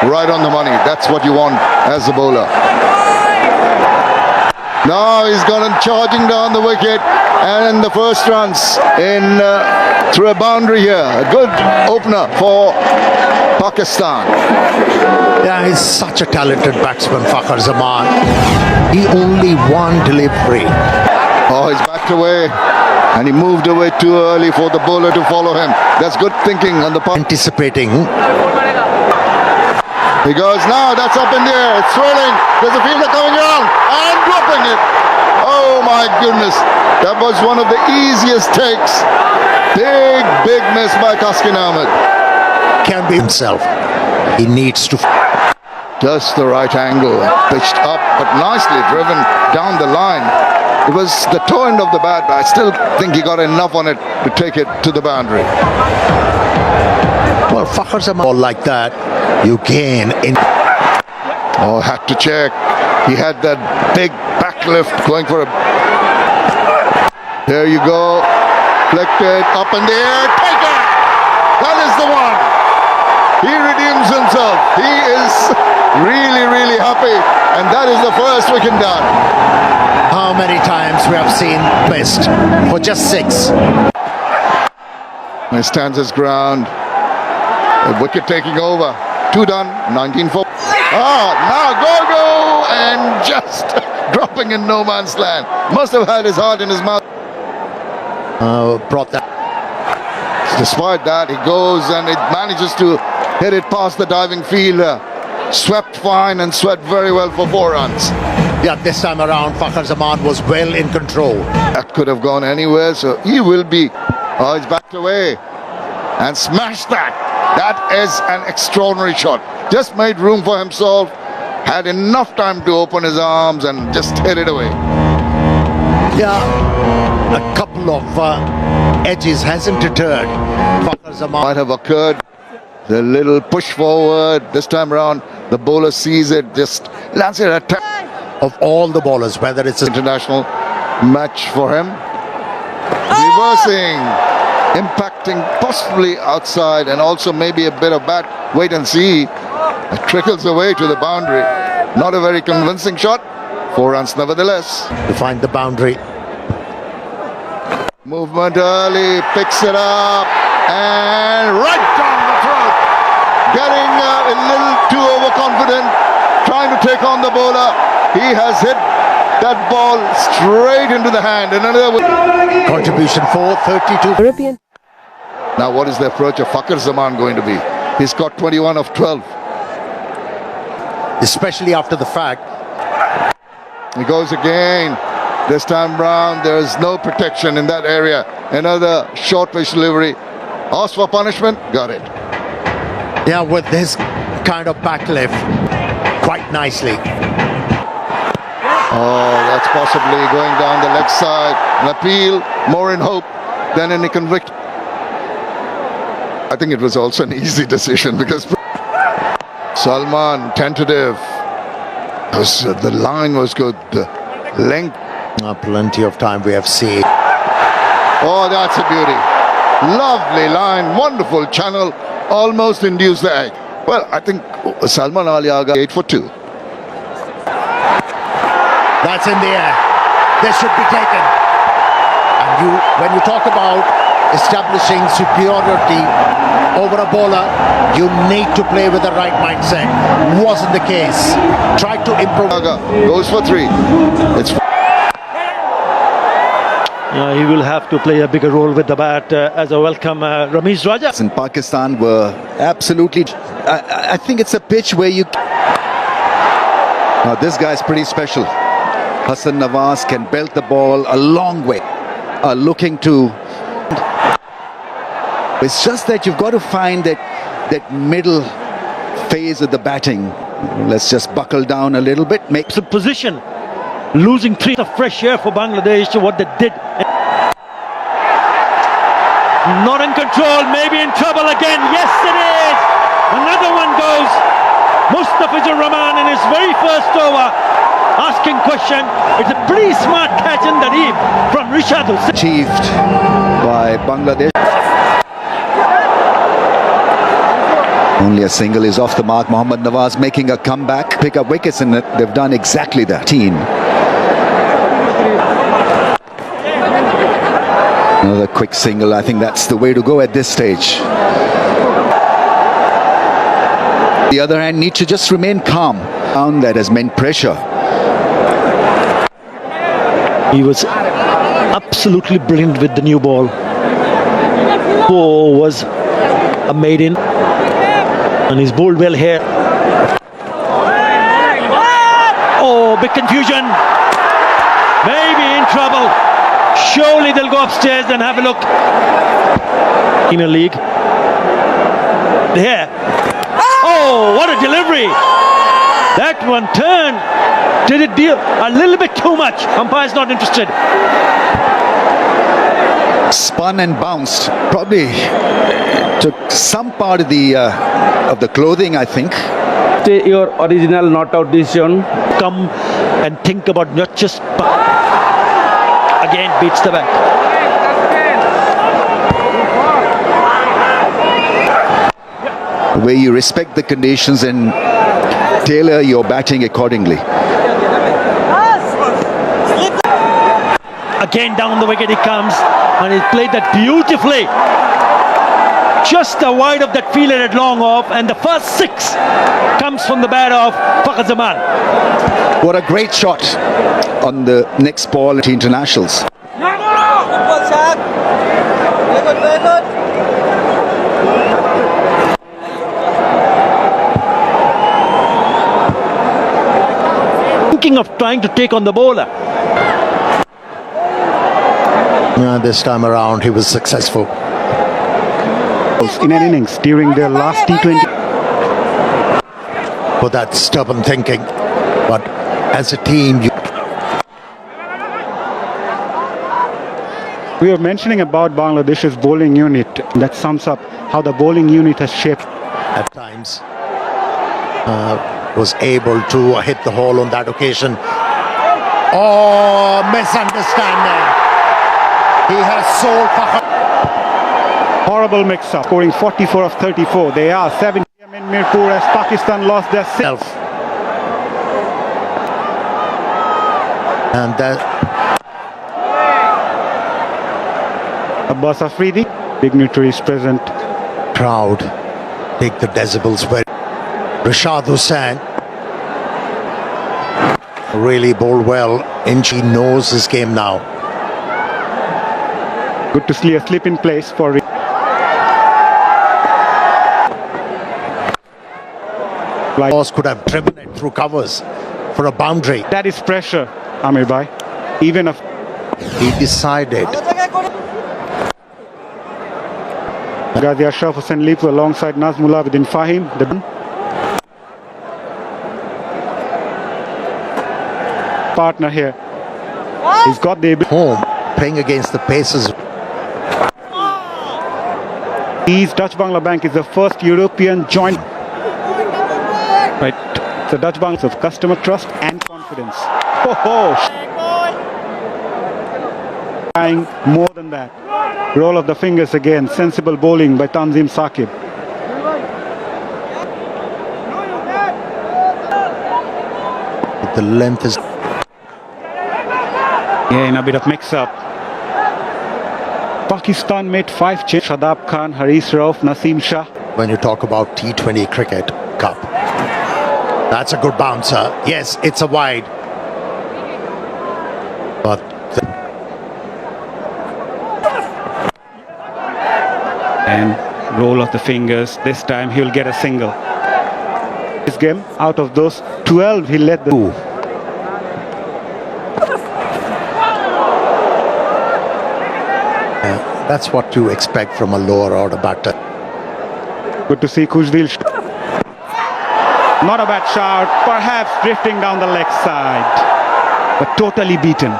right on the money. That's what you want as a bowler. Now he's gone charging down the wicket, and the first runs in through a boundary here. A good opener for Pakistan. Yeah, he's such a talented batsman, Fakhar Zaman. He only one delivery. Oh, he's backed away, and he moved away too early for the bowler to follow him. That's good thinking on the part. Anticipating. He goes now, that's up in the air, it's swirling. There's a fielder coming around and dropping it. Oh my goodness, that was one of the easiest takes. Big miss by Kaskin Ahmed. Can be himself. He needs to. Just the right angle, pitched up, but nicely driven down the line. It was the toe end of the bat, but I still think he got enough on it to take it to the boundary. Well, Fakhar Zaman like that, you gain in. Oh, had to check. He had that big back lift going for a. There you go. Flicked it up in the air. Take it! That is the one. He redeems himself. He is really happy. And that is the first wicket done. How many times we have seen missed for just 6. He stands his ground. A wicket taking over. 2 done. 19-4. Now go and just dropping in no man's land. Must have had his heart in his mouth. Brought that. Despite that, he goes and it manages to hit it past the diving fielder. Swept fine and swept very well for 4 runs. Yeah, this time around, Fakhar Zaman was well in control. That could have gone anywhere, so he will be. Oh, he's backed away and smashed that. That is an extraordinary shot. Just made room for himself, had enough time to open his arms and just hit it away. Yeah, a couple of edges hasn't deterred Fakhar Zaman. Might have occurred. The little push forward. This time around, the bowler sees it, just lands it at of all the bowlers, whether it's an international match for him. Reversing, impacting possibly outside, and also maybe a bit of bat. Wait and see. It trickles away to the boundary. Not a very convincing shot. 4 runs nevertheless. To find the boundary. Movement early, picks it up, and right down the throat. Getting a little too overconfident, trying to take on the bowler. He has hit that ball straight into the hand. And another contribution for 32. European. Now what is the approach of Fakhar Zaman going to be? He's got 21 of 12. Especially after the fact. He goes again. This time round, there is no protection in that area. Another short pitch delivery. Asked for punishment, got it. Yeah, with this kind of back lift, quite nicely. Oh, that's possibly going down the leg side. An appeal, more in hope than any conviction. I think it was also an easy decision because Salman, tentative. The line was good, the length. Plenty of time we have seen. Oh, that's a beauty. Lovely line, wonderful channel, almost induced the egg. Well, I think Salman Ali Aga 8 for 2. That's in the air. This should be taken. And when you talk about establishing superiority over a bowler, you need to play with the right mindset. Wasn't the case. Tried to improve. Aga goes for 3. It's he will have to play a bigger role with the bat as a welcome Ramesh Raja. In Pakistan were absolutely. I think it's a pitch where you. Now this guy's pretty special. Hassan Nawaz can belt the ball a long way. Looking to. It's just that you've got to find that middle phase of the batting. Let's just buckle down a little bit. Make the position. Losing 3 of fresh air for Bangladesh, what they did. Not in control, maybe in trouble again. Yes, it is. Another one goes. Mustafizur Rahman in his very first over, asking question. It's a pretty smart catch in the deep from Rishad Hussain. Achieved by Bangladesh. Only a single is off the mark. Mohammad Nawaz making a comeback, pick up wickets in it. They've done exactly that. Another quick single. I think that's the way to go at this stage. The other hand, need to just remain calm. That has meant pressure. He was absolutely brilliant with the new ball. Was a maiden, and he's bowled well here. Oh, big confusion. Maybe in trouble. Surely they'll go upstairs and have a look. Premier League. There. Oh, what a delivery. That one turned. Did it deal a little bit too much? Umpire's not interested. Spun and bounced. Probably took some part of the clothing, I think. Your original not out decision. Come and think about not just again beats the back. Where you respect the conditions and tailor your batting accordingly. Again down the wicket he comes, and he played that beautifully. Just the wide of that fielder at long off, and the first six comes from the bat of Fakhar Zaman. What a great shot on the next ball at internationals. Thinking of trying to take on the bowler. This time around he was successful. In an innings during their last T20. For that stubborn thinking, but as a team We were mentioning about Bangladesh's bowling unit. That sums up how the bowling unit has shaped. at times was able to hit the hole on that occasion. Oh, misunderstanding. He has sold Fakhar. Horrible mix-up, scoring 44 of 34. They are 7 p.m. in Mirpur as Pakistan lost their Self. And that Abbas Afridi. Dignitaries present. crowd take the decibels where Rashad Hussain really bowled well. Inchi knows his game now. Good to see a slip in place for. Boss could have driven it through covers for a boundary. That is pressure, Amir Bhai. Even if He decided. Ghazi Ashraf Hussain leaps alongside Nazmullah within Fahim. The partner here. He's got the Home playing against the paces. East Dutch Bangla Bank is the first European joint. Right, the Dutch Bank of customer trust and confidence. Trying more than that. Roll of the fingers again. Sensible bowling by Tanzim Saqib. The length is. Yeah, in a bit of mix-up. Pakistan made 5 changes. Shadab Khan, Haris Rauf, Naseem Shah. When you talk about T20 cricket cup, that's a good bouncer. Yes, it's a wide. But And roll of the fingers. This time he'll get a single. This game, out of those 12, he led the... that's what you expect from a lower order batter. Good to see Kujvil. Not a bad shot, perhaps drifting down the leg side, but totally beaten.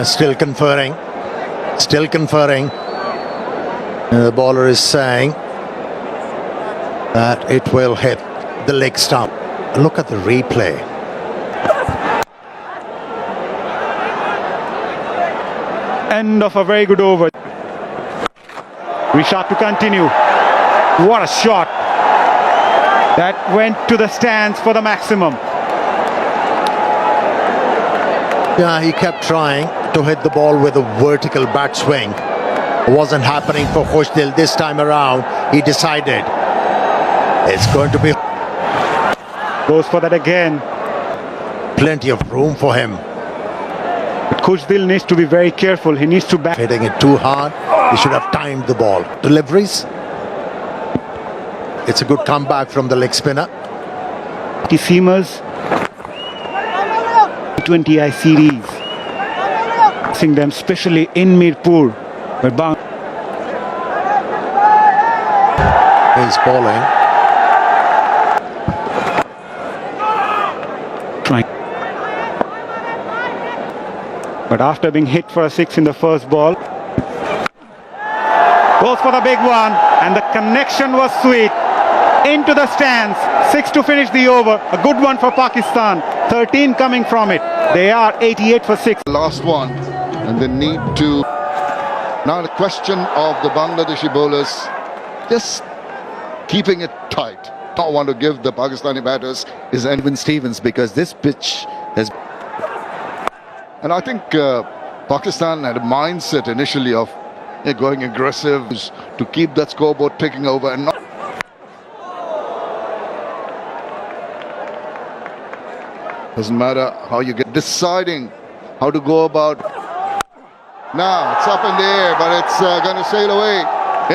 Still conferring. Still conferring. And the bowler is saying that it will hit the leg stump. Look at the replay. End of a very good over. Rishad to continue. What a shot. That went to the stands for the maximum. Yeah, he kept trying to hit the ball with a vertical bat swing. It wasn't happening for Khoshdil this time around. He decided it's going to be Goes for that again. plenty of room for him. But Khoshdil needs to be very careful. He needs to back. Hitting it too hard, he should have timed the ball. Deliveries. It's a good comeback from the leg spinner. Seamers. T20 series. Seeing them especially in Mirpur. Where He's bowling. But after being hit for a 6 in the first ball, goes for the big one, and the connection was sweet. Into the stands, 6 to finish the over. A good one for Pakistan, 13 coming from it. They are 88 for 6. Last one, and they need to. Now the question of the Bangladeshi bowlers, just keeping it tight. Don't want to give the Pakistani batters is Edwin Stevens, because this pitch has. And I think Pakistan had a mindset initially of going aggressive to keep that scoreboard taking over and not. Doesn't matter how you get deciding how to go about. Now it's up in the air, but it's going to sail away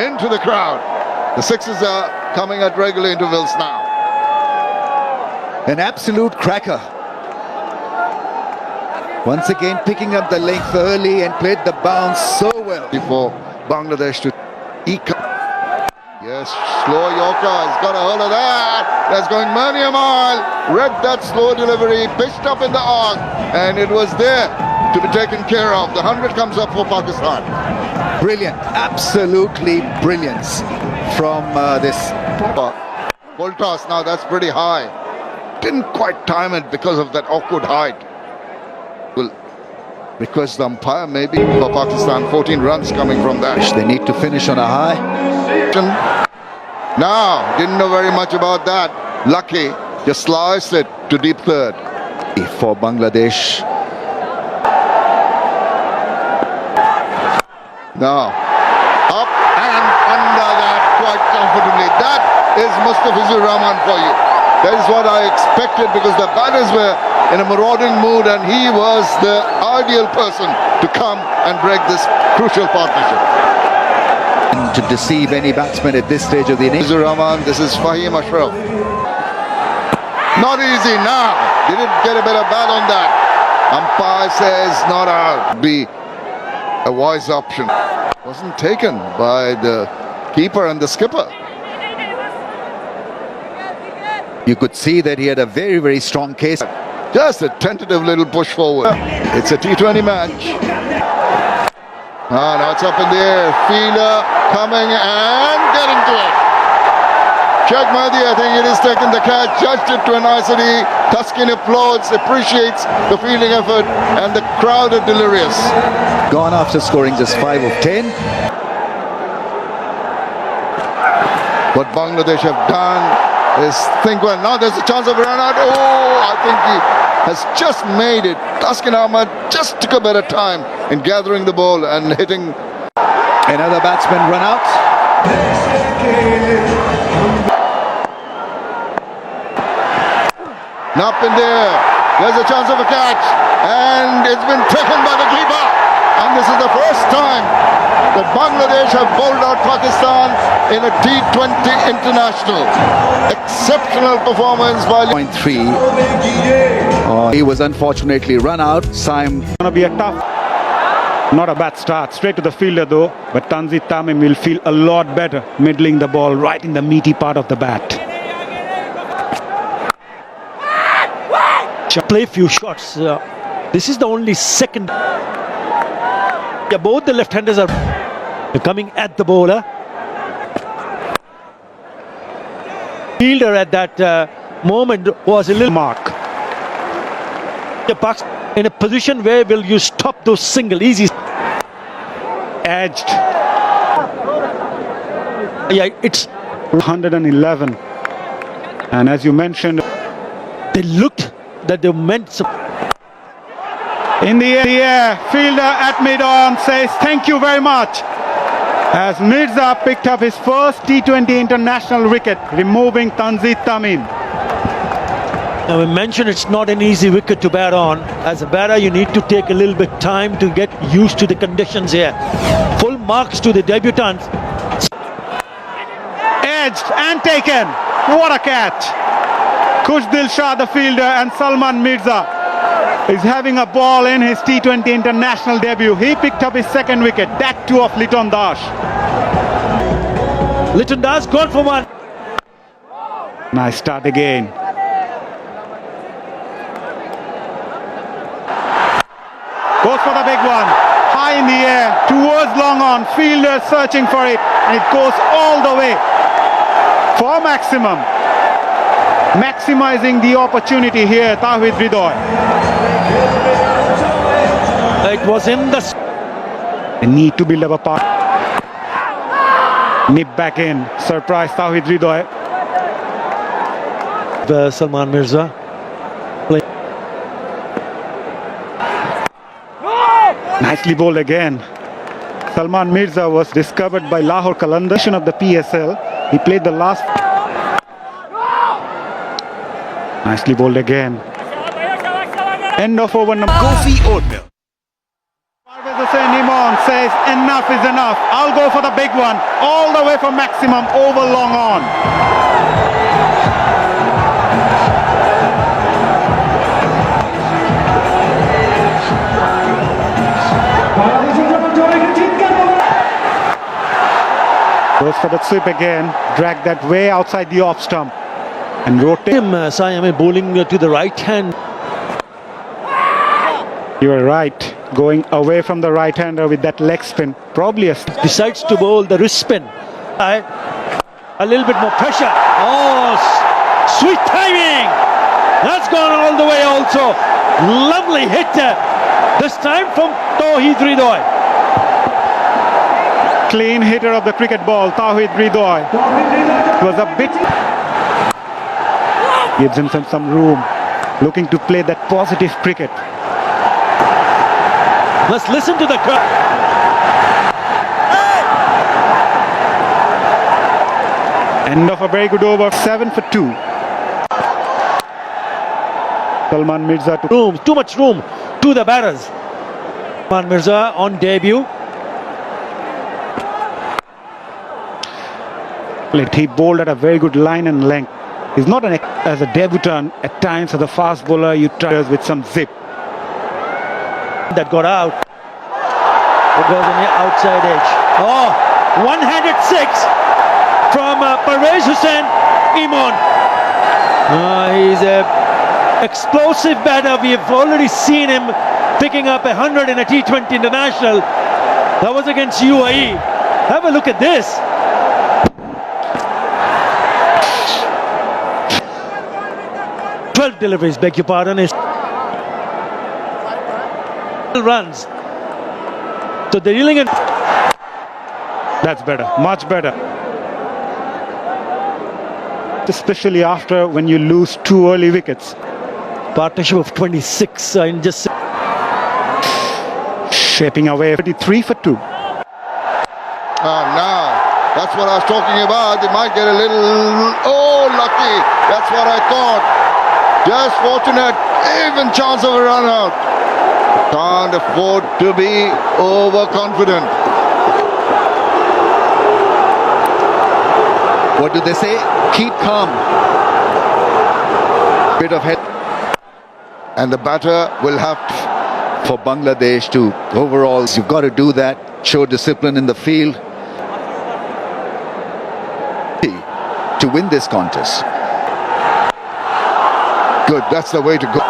into the crowd. The sixes are coming at regular intervals now. An absolute cracker. Once again picking up the length early and played the bounce so well. For Bangladesh to eke up. Yes, slow Yorker has got a hold of that. That's going many a mile. Read that slow delivery, pitched up in the arc, and it was there to be taken care of. The 100 comes up for Pakistan. Brilliant, absolutely brilliant from this. Full toss, now that's pretty high. Didn't quite time it because of that awkward height. Will request the umpire maybe for Pakistan. 14 runs coming from that. They need to finish on a high. Now, didn't know very much about that. Lucky, just sliced it to deep third. For Bangladesh. Now, up and under that quite comfortably. That is Mustafizur Rahman for you. That is what I expected, because the batters were in a marauding mood and he was the ideal person to come and break this crucial partnership. To deceive any batsman at this stage of the innings. Mustafizur Rahman, this is Fahim Ashraf. Not easy now. Didn't get a bit of bat on that. Umpire says not out. Be a wise option. Wasn't taken by the keeper and the skipper. You could see that he had a very, very strong case. Just a tentative little push forward. It's a T20 match. Now it's up in the air. Fielder coming and getting to it. Sheikh Mahdi, I think it is taking the catch, judged it to a nicety. Tuskin applauds, appreciates the fielding effort, and the crowd are delirious. Gone after scoring just 5 of 10. What Bangladesh have done is think, well, now there's a chance of a run out. Oh, I think he has just made it. Taskin Ahmad just took a better time in gathering the ball and hitting. Another batsman run out. Up in there. There's a chance of a catch. And it's been taken by the keeper. And this is the first time that Bangladesh have bowled out Pakistan in a T20 international. Exceptional performance by 0.3. He was unfortunately run out. Saim. Gonna be a tough, not a bad start. Straight to the fielder though, but Tanzit Tamim will feel a lot better middling the ball right in the meaty part of the bat. Play few shots. This is the only second. Yeah, both the left-handers are coming at the bowler. Fielder at that moment was a little mark. The Bucks in a position where will you stop those single easy. Edged. Yeah, it's 111. And as you mentioned, they looked that they meant some. in the air, fielder at mid-on says thank you very much. As Mirza picked up his first T20 international wicket, removing Tanzit Tamim. Now we mentioned it's not an easy wicket to bat on. As a batter, you need to take a little bit time to get used to the conditions here. Full marks to the debutants. Edged and taken. What a catch. Kushdil Shah, the fielder, and Salman Mirza is having a ball in his T20 international debut. He picked up his second wicket, that too of Liton Das. Liton Das gone for one. Nice start again. Goes for the big one. High in the air, towards long on. Fielder searching for it, and it goes all the way for maximum. Maximizing the opportunity here, Tawhid Hridoy. It was in the... They need to build up a part. Nip back in. Surprise Tawhid Hridoy. Salman Mirza. Nicely bowled again. Salman Mirza was discovered by Lahore Qalandars of the PSL. He played the last. Nicely bowled again. End of over number. Coffee oatmeal. Parvez Hussain Imam says enough is enough. I'll go for the big one. All the way for maximum over long on. Goes for the sweep again. Drag that way outside the off stump. And rotate. Sayame bowling to the right hand. You are right. Going away from the right hander with that leg spin. Probably a. Decides to bowl the wrist spin. A little bit more pressure. Oh, sweet timing. That's gone all the way also. Lovely hit this time from Tawhid Hridoy. Clean hitter of the cricket ball, Tawhid Hridoy. It was a bit. Gives him some room. Looking to play that positive cricket. Let's listen to the crowd. End of a very good over, 7 for 2. Salman Mirza to Too much room to the batters. Salman Mirza on debut. He bowled at a very good line and length. He's not as a debutant at times as a fast bowler. You try with some zip. That got out. It was on the outside edge. Oh, one-handed six from Parvez Hussain Imam. He's a explosive batter. We have already seen him picking up 100 in a T20 international. That was against UAE. Have a look at this. Deliveries, beg your pardon, is runs. So they're dealing in. That's better, much better. Especially after when you lose 2 early wickets. Partnership of 26 in just. Shaping away 33 for 2. Now, that's what I was talking about. They might get a little. Oh, lucky. That's what I thought. Just fortunate, even chance of a run out. Can't afford to be overconfident. What do they say? Keep calm. Bit of head. And the batter will have For Bangladesh to overall, you've got to do that. Show discipline in the field. To win this contest. good. That's the way to go.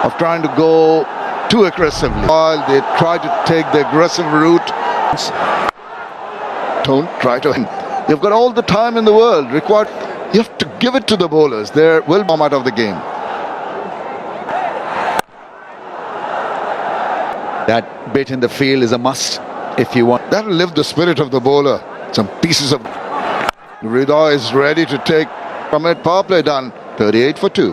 Of trying to go too aggressively. While they try to take the aggressive route, don't try to. They've got all the time in the world required. You have to give it to the bowlers. They will bomb out of the game. That bit in the field is a must if you want. That'll lift the spirit of the bowler. Some pieces of. Rida is ready to take from it. Power play done. 38 for 2.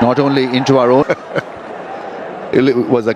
Not only into our own. It was a